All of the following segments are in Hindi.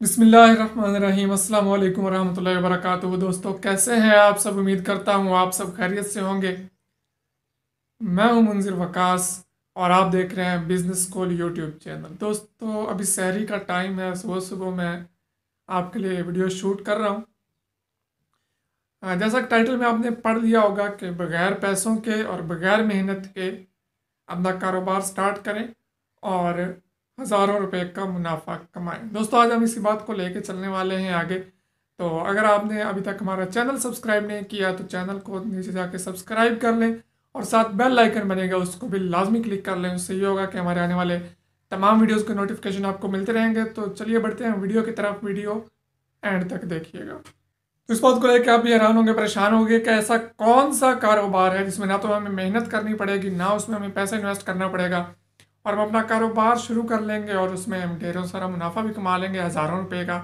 बिस्मिल्लाहिर्रहमानिर्रहीम अस्सलाम वालेकुम रहमतुल्लाहि व बरकातुहू। दोस्तों कैसे हैं आप सब? उम्मीद करता हूँ आप सब खैरियत से होंगे। मैं हूँ मुंजिर वकास और आप देख रहे हैं बिजनेस स्कूल यूट्यूब चैनल। दोस्तों अभी सहरी का टाइम है, सुबह सुबह मैं आपके लिए वीडियो शूट कर रहा हूँ। जैसा कि टाइटल में आपने पढ़ लिया होगा कि बगैर पैसों के और बगैर मेहनत के अपना कारोबार स्टार्ट करें और हज़ारों रुपए का मुनाफा कमाएं। दोस्तों आज हम इसी बात को लेके चलने वाले हैं आगे। तो अगर आपने अभी तक हमारा चैनल सब्सक्राइब नहीं किया तो चैनल को नीचे जाके सब्सक्राइब कर लें और साथ बेल आइकन बनेगा उसको भी लाजमी क्लिक कर लें। उससे ये होगा कि हमारे आने वाले तमाम वीडियोस के नोटिफिकेशन आपको मिलते रहेंगे। तो चलिए बढ़ते हैं वीडियो की तरफ, वीडियो एंड तक देखिएगा। तो इस बात को लेकर आप भी हैरान होंगे, परेशान होंगे कि ऐसा कौन सा कारोबार है जिसमें ना तो हमें मेहनत करनी पड़ेगी ना उसमें हमें पैसा इन्वेस्ट करना पड़ेगा और हम अपना कारोबार शुरू कर लेंगे और उसमें हम ढेरों सारा मुनाफा भी कमा लेंगे, हज़ारों रुपए का।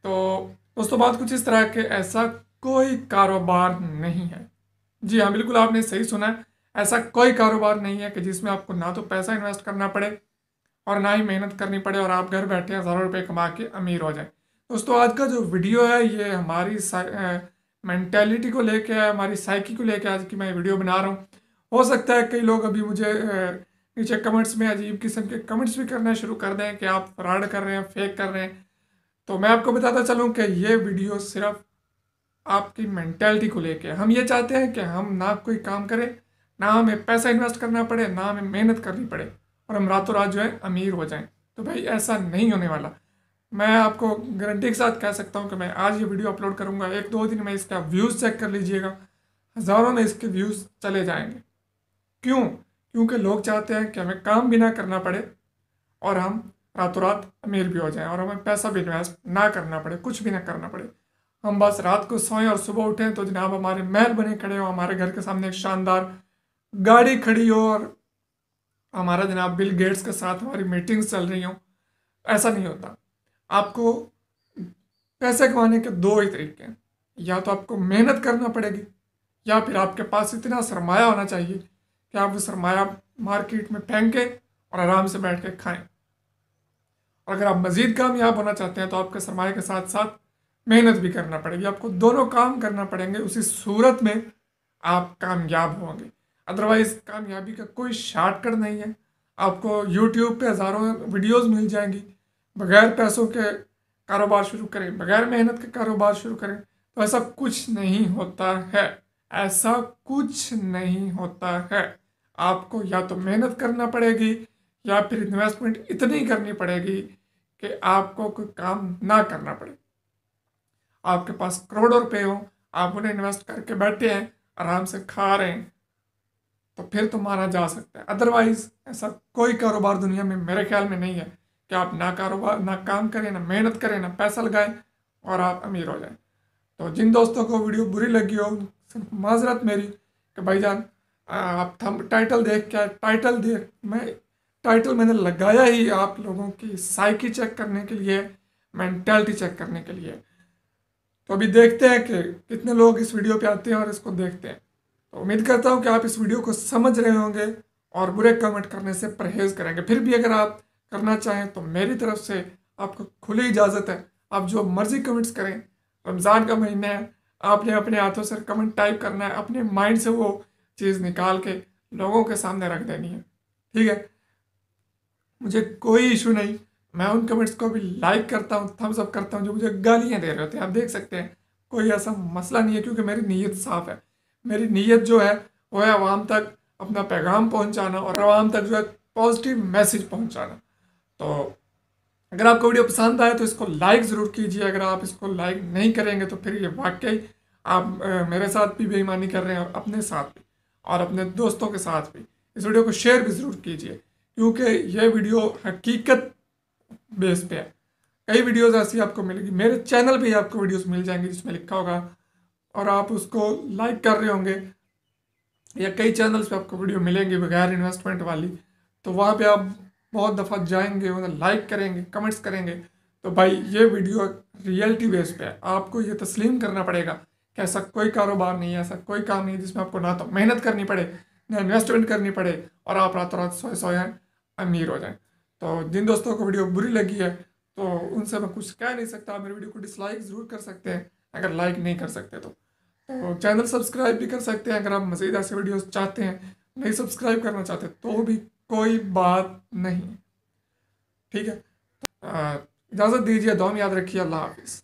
तो दोस्तों बात कुछ इस तरह के ऐसा कोई कारोबार नहीं है। जी हाँ, बिल्कुल आपने सही सुना है। ऐसा कोई कारोबार नहीं है कि जिसमें आपको ना तो पैसा इन्वेस्ट करना पड़े और ना ही मेहनत करनी पड़े और आप घर बैठे हज़ारों रुपए कमा के अमीर हो जाए। दोस्तों आज का जो वीडियो है ये हमारी मेंटेलिटी को लेके है, हमारी साइकी को लेके आज की मैं वीडियो बना रहा हूँ। हो सकता है कई लोग अभी मुझे नीचे कमेंट्स में अजीब किस्म के कमेंट्स भी करने शुरू कर दें कि आप फ्रॉड कर रहे हैं, फेक कर रहे हैं। तो मैं आपको बताता चलूँ कि ये वीडियो सिर्फ आपकी मेंटेलिटी को लेके है। हम ये चाहते हैं कि हम ना कोई काम करें, ना हमें पैसा इन्वेस्ट करना पड़े, ना हमें मेहनत करनी पड़े और हम रातों रात जो है अमीर हो जाएं। तो भाई ऐसा नहीं होने वाला। मैं आपको गारंटी के साथ कह सकता हूँ कि मैं आज ये वीडियो अपलोड करूँगा, एक दो दिन में इसका व्यूज़ चेक कर लीजिएगा, हज़ारों में इसके व्यूज़ चले जाएंगे। क्यों? क्योंकि लोग चाहते हैं कि हमें काम भी ना करना पड़े और हम रातों रात अमीर भी हो जाएं और हमें पैसा भी इन्वेस्ट ना करना पड़े, कुछ भी ना करना पड़े। हम बस रात को सोएं और सुबह उठें तो जनाब हमारे महल बने खड़े हो, हमारे घर के सामने एक शानदार गाड़ी खड़ी हो और हमारा जनाब बिल गेट्स के साथ हमारी मीटिंग्स चल रही हो। ऐसा नहीं होता। आपको पैसे कमाने के दो ही तरीके हैं, या तो आपको मेहनत करना पड़ेगी या फिर आपके पास इतना सरमाया होना चाहिए कि आप वो सरमाया मार्केट में फेंकें और आराम से बैठ के खाएं। और अगर आप मज़ीद कामयाब होना चाहते हैं तो आपके सरमाए के साथ साथ मेहनत भी करना पड़ेगी। आपको दोनों काम करना पड़ेंगे, उसी सूरत में आप कामयाब होंगे। अदरवाइज़ कामयाबी का कोई शॉर्टकट नहीं है। आपको यूट्यूब पे हज़ारों वीडियोस मिल जाएंगी। बगैर पैसों के कारोबार शुरू करें, बगैर मेहनत के कारोबार शुरू करें, तो ऐसा कुछ नहीं होता है। ऐसा कुछ नहीं होता है। आपको या तो मेहनत करना पड़ेगी या फिर इन्वेस्टमेंट इतनी करनी पड़ेगी कि आपको कोई काम ना करना पड़े। आपके पास करोड़ों रुपए हो, आप उन्हें इन्वेस्ट करके बैठे हैं, आराम से खा रहे हैं, तो फिर तो माना जा सकता है। अदरवाइज ऐसा कोई कारोबार दुनिया में मेरे ख्याल में नहीं है कि आप ना कारोबार ना काम करें, ना मेहनत करें, ना पैसा लगाएं और आप अमीर हो जाएं। तो जिन दोस्तों को वीडियो बुरी लगी हो सिर्फ माजरत मेरी कि भाईजान आप थंब टाइटल देख क्या टाइटल देख मैं टाइटल मैंने लगाया ही आप लोगों की साइकी चेक करने के लिए, मेंटालिटी चेक करने के लिए। तो अभी देखते हैं कि कितने लोग इस वीडियो पे आते हैं और इसको देखते हैं। तो उम्मीद करता हूँ कि आप इस वीडियो को समझ रहे होंगे और बुरे कमेंट करने से परहेज करेंगे। फिर भी अगर आप करना चाहें तो मेरी तरफ से आपको खुली इजाज़त है, आप जो मर्जी कमेंट्स करें। रमज़ान का महीना है, आपने अपने हाथों से कमेंट टाइप करना है, अपने माइंड से वो चीज़ निकाल के लोगों के सामने रख देनी है। ठीक है, मुझे कोई इशू नहीं। मैं उन कमेंट्स को भी लाइक करता हूँ, थम्स अप करता हूँ जो मुझे गालियाँ दे रहे होते हैं। आप देख सकते हैं, कोई ऐसा मसला नहीं है क्योंकि मेरी नीयत साफ़ है। मेरी नीयत जो है वो है आवाम तक अपना पैगाम पहुँचाना और आवाम तक जो है पॉजिटिव मैसेज पहुँचाना। तो अगर आपको वीडियो पसंद आए तो इसको लाइक ज़रूर कीजिए। अगर आप इसको लाइक नहीं करेंगे तो फिर ये वाकई आप मेरे साथ भी बेईमानी कर रहे हैं और अपने साथ भी और अपने दोस्तों के साथ भी। इस वीडियो को शेयर भी ज़रूर कीजिए क्योंकि यह वीडियो हकीकत बेस पे है। कई वीडियोस ऐसी आपको मिलेगी, मेरे चैनल पे ही आपको वीडियोस मिल जाएंगी जिसमें लिखा होगा और आप उसको लाइक कर रहे होंगे, या कई चैनल्स पे आपको वीडियो मिलेंगी बगैर इन्वेस्टमेंट वाली। तो वहाँ पे आप बहुत दफ़ा जाएंगे, उन्हें लाइक करेंगे, कमेंट्स करेंगे। तो भाई ये वीडियो रियलिटी बेस पे है। आपको ये तस्लीम करना पड़ेगा कि ऐसा कोई कारोबार नहीं है, ऐसा कोई काम नहीं है जिसमें आपको ना तो मेहनत करनी पड़े, ना इन्वेस्टमेंट करनी पड़े और आप रातों रात सोए सोए अमीर हो जाएं। तो जिन दोस्तों को वीडियो बुरी लगी है तो उनसे मैं कुछ कह नहीं सकता। मेरे वीडियो को डिसलाइक ज़रूर कर सकते हैं अगर लाइक नहीं कर सकते तो चैनल सब्सक्राइब भी कर सकते हैं अगर आप मज़ीद ऐसे वीडियोस चाहते हैं। नहीं सब्सक्राइब करना चाहते तो भी कोई बात नहीं, ठीक है। इजाज़त दीजिए, दुआ में याद रखिए। अल्लाह हाफिज़।